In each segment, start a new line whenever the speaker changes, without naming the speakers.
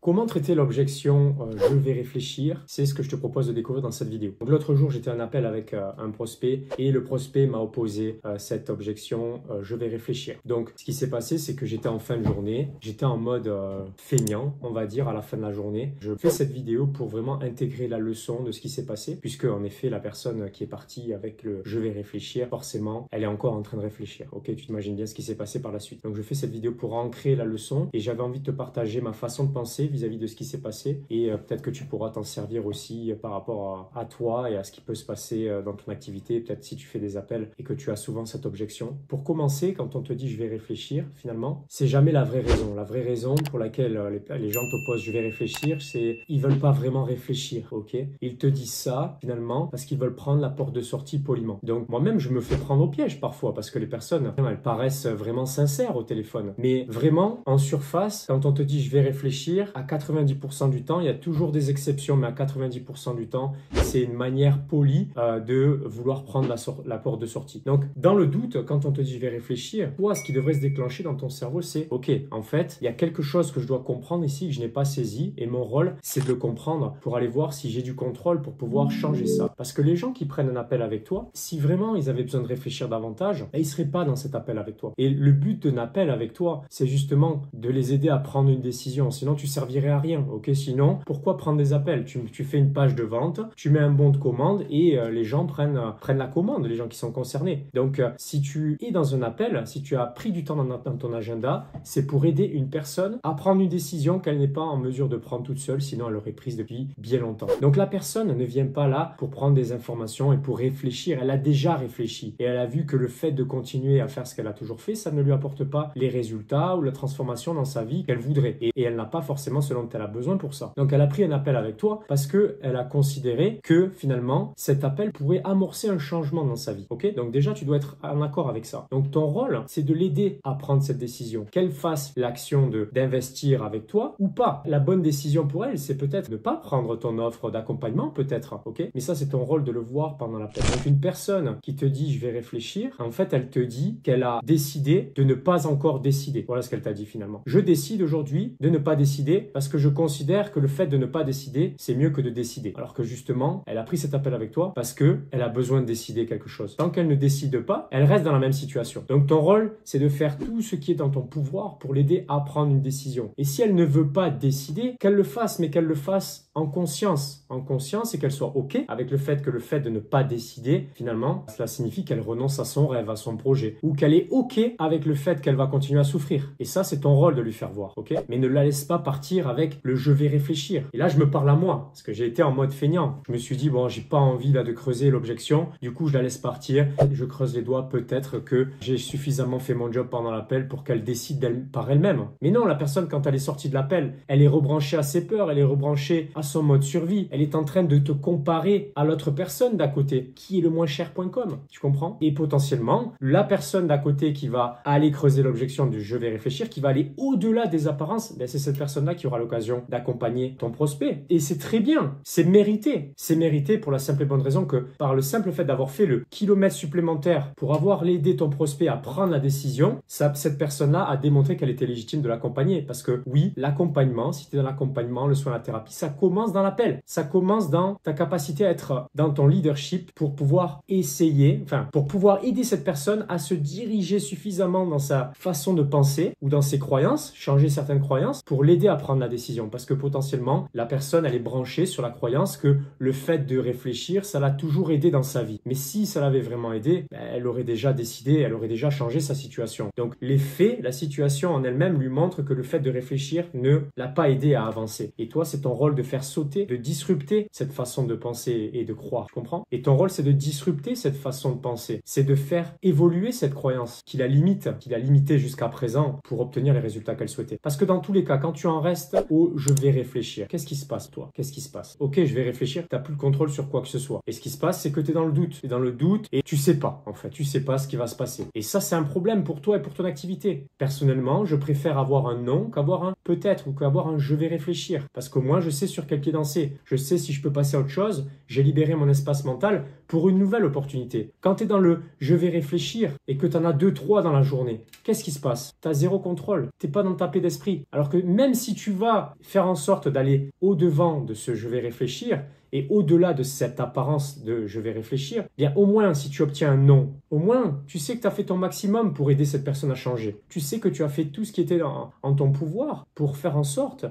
Comment traiter l'objection je vais réfléchir? C'est ce que je te propose de découvrir dans cette vidéo. Donc l'autre jour, j'étais en appel avec un prospect et le prospect m'a opposé cette objection je vais réfléchir. Donc ce qui s'est passé, c'est que j'étais en fin de journée, j'étais en mode feignant, on va dire, à la fin de la journée. Je fais cette vidéo pour vraiment intégrer la leçon de ce qui s'est passé, puisque en effet, la personne qui est partie avec le je vais réfléchir, forcément, elle est encore en train de réfléchir. Ok, tu t'imagines bien ce qui s'est passé par la suite. Donc je fais cette vidéo pour ancrer la leçon et j'avais envie de te partager ma façon de penser vis-à-vis de ce qui s'est passé et peut-être que tu pourras t'en servir aussi par rapport à toi et à ce qui peut se passer dans ton activité, peut-être si tu fais des appels et que tu as souvent cette objection. Pour commencer, quand on te dit je vais réfléchir, finalement, c'est jamais la vraie raison. La vraie raison pour laquelle les gens t'opposent je vais réfléchir, c'est ils veulent pas vraiment réfléchir, ok? Ils te disent ça, finalement, parce qu'ils veulent prendre la porte de sortie poliment. Donc moi-même, je me fais prendre au piège parfois parce que les personnes, elles paraissent vraiment sincères au téléphone. Mais vraiment, en surface, quand on te dit je vais réfléchir, à 90% du temps, il y a toujours des exceptions, mais à 90% du temps, c'est une manière polie de vouloir prendre la porte de sortie. Donc, dans le doute, quand on te dit je vais réfléchir, toi, ce qui devrait se déclencher dans ton cerveau, c'est ok, en fait, il y a quelque chose que je dois comprendre ici que je n'ai pas saisi et mon rôle, c'est de le comprendre pour aller voir si j'ai du contrôle pour pouvoir changer ça. Parce que les gens qui prennent un appel avec toi, si vraiment ils avaient besoin de réfléchir davantage, ils ne seraient pas dans cet appel avec toi. Et le but d'un appel avec toi, c'est justement de les aider à prendre une décision. Sinon, tu servirais à rien. Ok, sinon, pourquoi prendre des appels? Tu fais une page de vente, tu mets un bon de commande et les gens prennent la commande, les gens qui sont concernés. Donc, si tu es dans un appel, si tu as pris du temps dans ton agenda, c'est pour aider une personne à prendre une décision qu'elle n'est pas en mesure de prendre toute seule, sinon elle l'aurait prise depuis bien longtemps. Donc, la personne ne vient pas là pour prendre des informations et pour réfléchir. Elle a déjà réfléchi et elle a vu que le fait de continuer à faire ce qu'elle a toujours fait, ça ne lui apporte pas les résultats ou la transformation dans sa vie qu'elle voudrait. Et elle n'a pas forcément ce dont elle a besoin pour ça. Donc, elle a pris un appel avec toi parce qu'elle a considéré que finalement, cet appel pourrait amorcer un changement dans sa vie. Ok? Donc, déjà, tu dois être en accord avec ça. Donc, ton rôle, c'est de l'aider à prendre cette décision. Qu'elle fasse l'action d'investir avec toi ou pas. La bonne décision pour elle, c'est peut-être de ne pas prendre ton offre d'accompagnement, peut-être. Ok? Mais ça, c'est ton rôle de le voir pendant l'appel. Donc, une personne qui te dit je vais réfléchir, en fait, elle te dit qu'elle a décidé de ne pas encore décider. Voilà ce qu'elle t'a dit finalement. Je décide aujourd'hui de ne pas décider parce que je considère que le fait de ne pas décider, c'est mieux que de décider. Alors que justement, elle a pris cet appel avec toi parce qu'elle a besoin de décider quelque chose. Tant qu'elle ne décide pas, elle reste dans la même situation. Donc ton rôle, c'est de faire tout ce qui est dans ton pouvoir pour l'aider à prendre une décision. Et si elle ne veut pas décider, qu'elle le fasse, mais qu'elle le fasse en conscience. En conscience et qu'elle soit OK avec le fait que le fait de ne pas décider, finalement, cela signifie qu'elle renonce à son rêve, à son projet. Ou qu'elle est OK avec le fait qu'elle va continuer à souffrir. Et ça, c'est ton rôle de lui faire voir. OK? Mais ne la laisse pas partir avec le je vais réfléchir. Et là, je me parle à moi. Parce que j'ai été en mode feignant. Je me suis dit, bon, j'ai pas envie là de creuser l'objection. Du coup, je la laisse partir. Je creuse les doigts. Peut-être que j'ai suffisamment fait mon job pendant l'appel pour qu'elle décide par elle-même. Mais non, la personne, quand elle est sortie de l'appel, elle est rebranchée à ses peurs. Elle est rebranchée à son mode survie. Elle est en train de te comparer à l'autre personne d'à côté, qui est le moins cher.com. Tu comprends? Et potentiellement, la personne d'à côté qui va aller creuser l'objection du je vais réfléchir, qui va aller au-delà des apparences, ben c'est cette personne-là qui aura l'occasion d'accompagner ton prospect. Et c'est très bien. C'est mérité. C'est mérité pour la simple et bonne raison que par le simple fait d'avoir fait le kilomètre supplémentaire pour avoir aidé ton prospect à prendre la décision, cette personne-là a démontré qu'elle était légitime de l'accompagner. Parce que oui, l'accompagnement, si tu es dans l'accompagnement, le soin, la thérapie, ça commence dans l'appel. Ça commence dans ta capacité à être dans ton leadership pour pouvoir pour pouvoir aider cette personne à se diriger suffisamment dans sa façon de penser ou dans ses croyances, changer certaines croyances pour l'aider à prendre la décision. Parce que potentiellement, la personne, elle est branchée sur la croyance que le fait de réfléchir, ça l'a toujours aidé dans sa vie. Mais si ça l'avait vraiment aidé, elle aurait déjà décidé, elle aurait déjà changé sa situation. Donc les faits, la situation en elle-même lui montre que le fait de réfléchir ne l'a pas aidé à avancer. Et toi, c'est ton rôle de faire sauter, de disrupter cette façon de penser et de croire. Tu comprends? Et ton rôle, c'est de disrupter cette façon de penser. C'est de faire évoluer cette croyance qui la limitée jusqu'à présent pour obtenir les résultats qu'elle souhaitait. Parce que dans tous les cas, quand tu en restes au je vais réfléchir, qu'est-ce qui se passe toi? Qu'est-ce qui se passe? Ok, je vais réfléchir, tu n'as plus le contrôle sur quoi que ce soit. Et ce qui se passe, c'est que tu es dans le doute. Tu es dans le doute et tu sais pas, en fait. Tu sais pas ce qui va se passer. Et ça, c'est un problème pour toi et pour ton activité. Personnellement, je préfère avoir un non qu'avoir un peut-être ou qu'avoir un je vais réfléchir. Parce qu'au moins, je sais sur quel pied danser. Je sais si je peux passer à autre chose. J'ai libéré mon espace mental pour une nouvelle opportunité. Quand tu es dans le « je vais réfléchir » et que tu en as 2-3 dans la journée, qu'est-ce qui se passe? Tu as zéro contrôle, tu n'es pas dans ta paix d'esprit. Alors que même si tu vas faire en sorte d'aller au-devant de ce « je vais réfléchir », et au-delà de cette apparence de « je vais réfléchir », bien au moins si tu obtiens un non, au moins tu sais que tu as fait ton maximum pour aider cette personne à changer. Tu sais que tu as fait tout ce qui était en ton pouvoir pour faire en sorte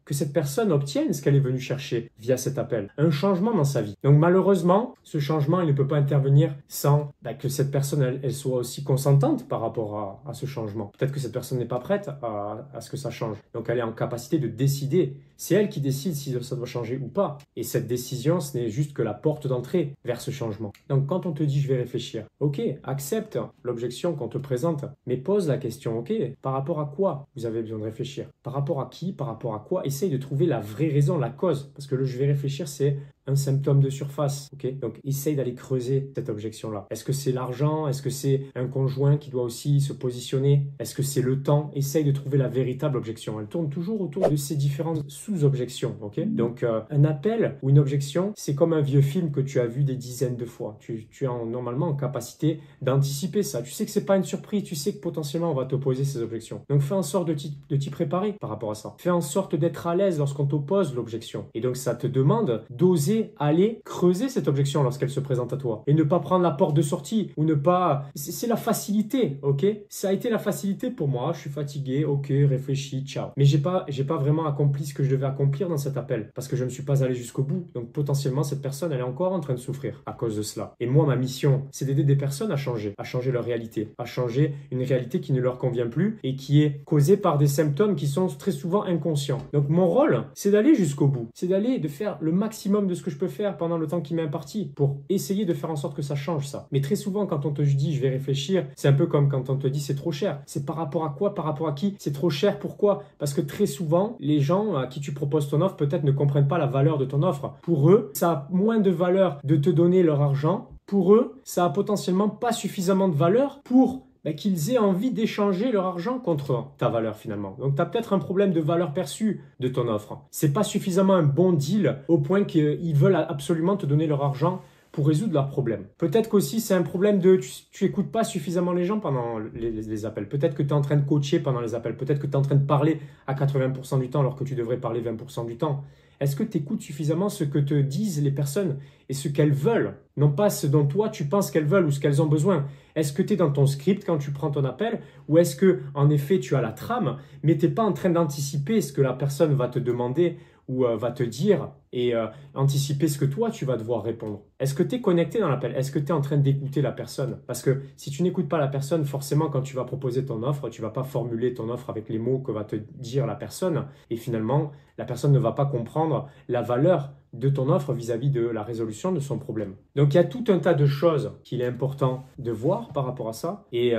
que cette personne obtienne ce qu'elle est venue chercher via cet appel, un changement dans sa vie. Donc malheureusement, ce changement, il ne peut pas intervenir sans que cette personne, elle soit aussi consentante par rapport à ce changement. Peut-être que cette personne n'est pas prête à ce que ça change. Donc elle est en capacité de décider. C'est elle qui décide si ça doit changer ou pas. Et cette décision, ce n'est juste que la porte d'entrée vers ce changement. Donc quand on te dit « je vais réfléchir », ok, accepte l'objection qu'on te présente, mais pose la question, ok, par rapport à quoi vous avez besoin de réfléchir? Par rapport à qui? Par rapport à quoi? Essaye de trouver la vraie raison, la cause. Parce que le « je vais réfléchir », c'est un symptôme de surface. Ok, donc essaye d'aller creuser cette objection-là. Est-ce que c'est l'argent? Est-ce que c'est un conjoint qui doit aussi se positionner? Est-ce que c'est le temps? Essaye de trouver la véritable objection. Elle tourne toujours autour de ces différentes sous-objections. Ok, donc un appel ou une objection, c'est comme un vieux film que tu as vu des dizaines de fois. Tu es normalement en capacité d'anticiper ça. Tu sais que c'est pas une surprise. Tu sais que potentiellement on va t'opposer ces objections. Donc fais en sorte de t'y préparer par rapport à ça. Fais en sorte d'être à l'aise lorsqu'on t'oppose l'objection. Et donc ça te demande d'oser aller creuser cette objection lorsqu'elle se présente à toi et ne pas prendre la porte de sortie ou ne pas... C'est la facilité, ok? Ça a été la facilité pour moi, je suis fatigué, ok, réfléchis, ciao. Mais j'ai pas vraiment accompli ce que je devais accomplir dans cet appel parce que je ne suis pas allé jusqu'au bout. Donc potentiellement, cette personne, elle est encore en train de souffrir à cause de cela. Et moi, ma mission, c'est d'aider des personnes à changer leur réalité, à changer une réalité qui ne leur convient plus et qui est causée par des symptômes qui sont très souvent inconscients. Donc mon rôle, c'est d'aller jusqu'au bout, c'est de faire le maximum de ce que je peux faire pendant le temps qui m'est imparti pour essayer de faire en sorte que ça change ça. Mais très souvent, quand on te dit je vais réfléchir, c'est un peu comme quand on te dit c'est trop cher. C'est par rapport à quoi? Par rapport à qui? C'est trop cher, pourquoi? Parce que très souvent, les gens à qui tu proposes ton offre peut-être ne comprennent pas la valeur de ton offre. Pour eux, ça a moins de valeur de te donner leur argent. Pour eux, ça a potentiellement pas suffisamment de valeur pour qu'ils aient envie d'échanger leur argent contre ta valeur finalement. Donc tu as peut-être un problème de valeur perçue de ton offre. C'est pas suffisamment un bon deal au point qu'ils veulent absolument te donner leur argent pour résoudre leurs problèmes. Peut-être qu'aussi c'est un problème de tu écoutes pas suffisamment les gens pendant les appels. Peut-être que tu es en train de coacher pendant les appels. Peut-être que tu es en train de parler à 80% du temps alors que tu devrais parler 20% du temps. Est-ce que tu écoutes suffisamment ce que te disent les personnes et ce qu'elles veulent? Non pas ce dont toi tu penses qu'elles veulent ou ce qu'elles ont besoin. Est-ce que tu es dans ton script quand tu prends ton appel ou est-ce que en effet tu as la trame mais tu n'es pas en train d'anticiper ce que la personne va te demander ou va te dire et anticiper ce que toi tu vas devoir répondre? Est-ce que tu es connecté dans l'appel? Est-ce que tu es en train d'écouter la personne? Parce que si tu n'écoutes pas la personne, forcément quand tu vas proposer ton offre, tu ne vas pas formuler ton offre avec les mots que va te dire la personne et finalement la personne ne va pas comprendre la valeur de ton offre vis-à-vis de la résolution de son problème. Donc il y a tout un tas de choses qu'il est important de voir par rapport à ça et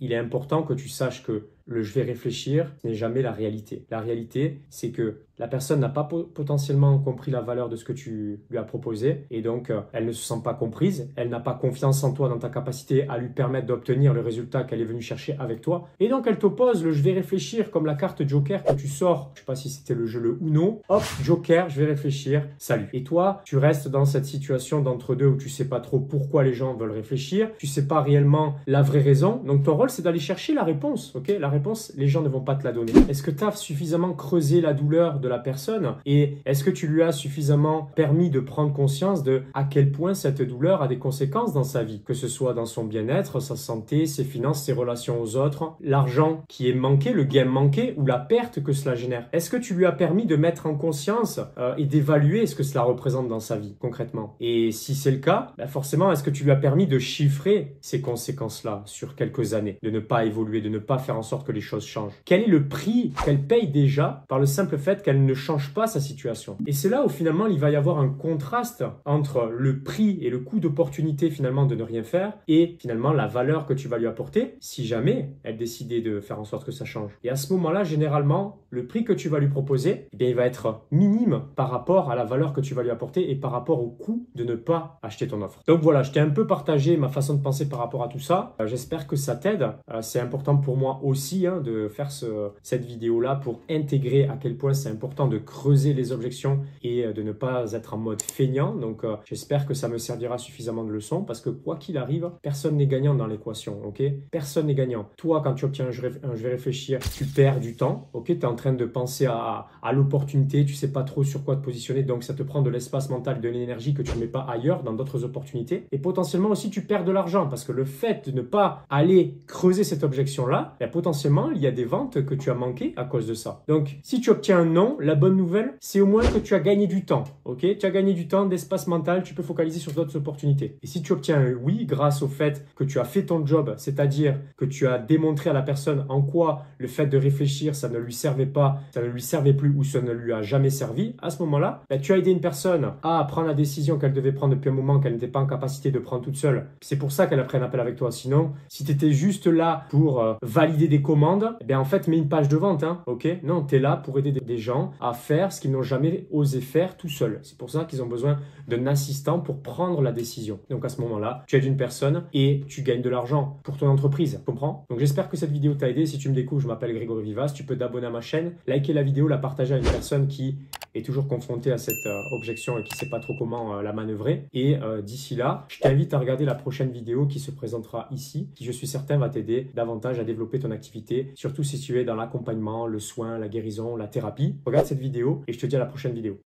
il est important que tu saches que le « je vais réfléchir » n'est jamais la réalité. La réalité, c'est que la personne n'a pas potentiellement compris la valeur de ce que tu lui as proposé et donc elle ne se sent pas comprise, elle n'a pas confiance en toi dans ta capacité à lui permettre d'obtenir le résultat qu'elle est venue chercher avec toi et donc elle t'oppose le « je vais réfléchir » comme la carte Joker que tu sors. Je ne sais pas si c'était le jeu le Uno. Hop, Joker, je vais réfléchir, salut. Et toi, tu restes dans cette situation d'entre-deux où tu ne sais pas trop pourquoi les gens veulent réfléchir, tu ne sais pas réellement la vraie raison. Donc ton rôle, c'est d'aller chercher la réponse. Ok, la réponse, les gens ne vont pas te la donner. Est-ce que tu as suffisamment creusé la douleur de la personne et est-ce que tu lui as suffisamment permis de prendre conscience de à quel point cette douleur a des conséquences dans sa vie, que ce soit dans son bien-être, sa santé, ses finances, ses relations aux autres, l'argent qui est manqué, le gain manqué ou la perte que cela génère? Est-ce que tu lui as permis de mettre en conscience et d'évaluer ce que cela représente dans sa vie concrètement? Et si c'est le cas, forcément, est-ce que tu lui as permis de chiffrer ces conséquences-là sur quelques années, de ne pas évoluer, de ne pas faire en sorte que les choses changent? Quel est le prix qu'elle paye déjà par le simple fait qu'elle ne change pas sa situation? Et c'est là où finalement il va y avoir un contraste entre le prix et le coût d'opportunité finalement de ne rien faire et finalement la valeur que tu vas lui apporter si jamais elle décidait de faire en sorte que ça change. Et à ce moment-là, généralement, le prix que tu vas lui proposer, eh bien, il va être minime par rapport à la valeur que tu vas lui apporter et par rapport au coût de ne pas acheter ton offre. Donc voilà, je t'ai un peu partagé ma façon de penser par rapport à tout ça. J'espère que ça t'aide. C'est important pour moi aussi aussi hein, de faire cette vidéo-là pour intégrer à quel point c'est important de creuser les objections et de ne pas être en mode feignant. Donc, j'espère que ça me servira suffisamment de leçon parce que quoi qu'il arrive, personne n'est gagnant dans l'équation, ok? Personne n'est gagnant. Toi, quand tu obtiens un je vais réfléchir, tu perds du temps, ok? Tu es en train de penser à l'opportunité, tu sais pas trop sur quoi te positionner, donc ça te prend de l'espace mental, de l'énergie que tu ne mets pas ailleurs dans d'autres opportunités. Et potentiellement aussi, tu perds de l'argent parce que le fait de ne pas aller creuser cette objection-là, ben, potentiellement, il y a des ventes que tu as manquées à cause de ça. Donc, si tu obtiens un non, la bonne nouvelle, c'est au moins que tu as gagné du temps, ok? Tu as gagné du temps, d'espace mental, tu peux focaliser sur d'autres opportunités. Et si tu obtiens un oui, grâce au fait que tu as fait ton job, c'est-à-dire que tu as démontré à la personne en quoi le fait de réfléchir, ça ne lui servait pas, ça ne lui servait plus ou ça ne lui a jamais servi, à ce moment-là, ben, tu as aidé une personne à prendre la décision qu'elle devait prendre depuis un moment qu'elle n'était pas en capacité de prendre toute seule. C'est pour ça qu'elle a pris un appel avec toi. Sinon, si tu étais juste là pour valider des commandes, eh bien en fait, mets une page de vente, hein, ok? Non, tu es là pour aider des gens à faire ce qu'ils n'ont jamais osé faire tout seuls. C'est pour ça qu'ils ont besoin d'un assistant pour prendre la décision. Donc à ce moment-là, tu aides une personne et tu gagnes de l'argent pour ton entreprise, tu comprends? Donc j'espère que cette vidéo t'a aidé. Si tu me découvres, je m'appelle Grégory Vivas. Tu peux t'abonner à ma chaîne, liker la vidéo, la partager à une personne qui est toujours confrontée à cette objection et qui ne sait pas trop comment la manœuvrer. Et d'ici là, je t'invite à regarder la prochaine vidéo qui se présentera ici, qui je suis certain va t'aider davantage à développer ton activité, surtout si tu es dans l'accompagnement, le soin, la guérison, la thérapie. Regarde cette vidéo et je te dis à la prochaine vidéo.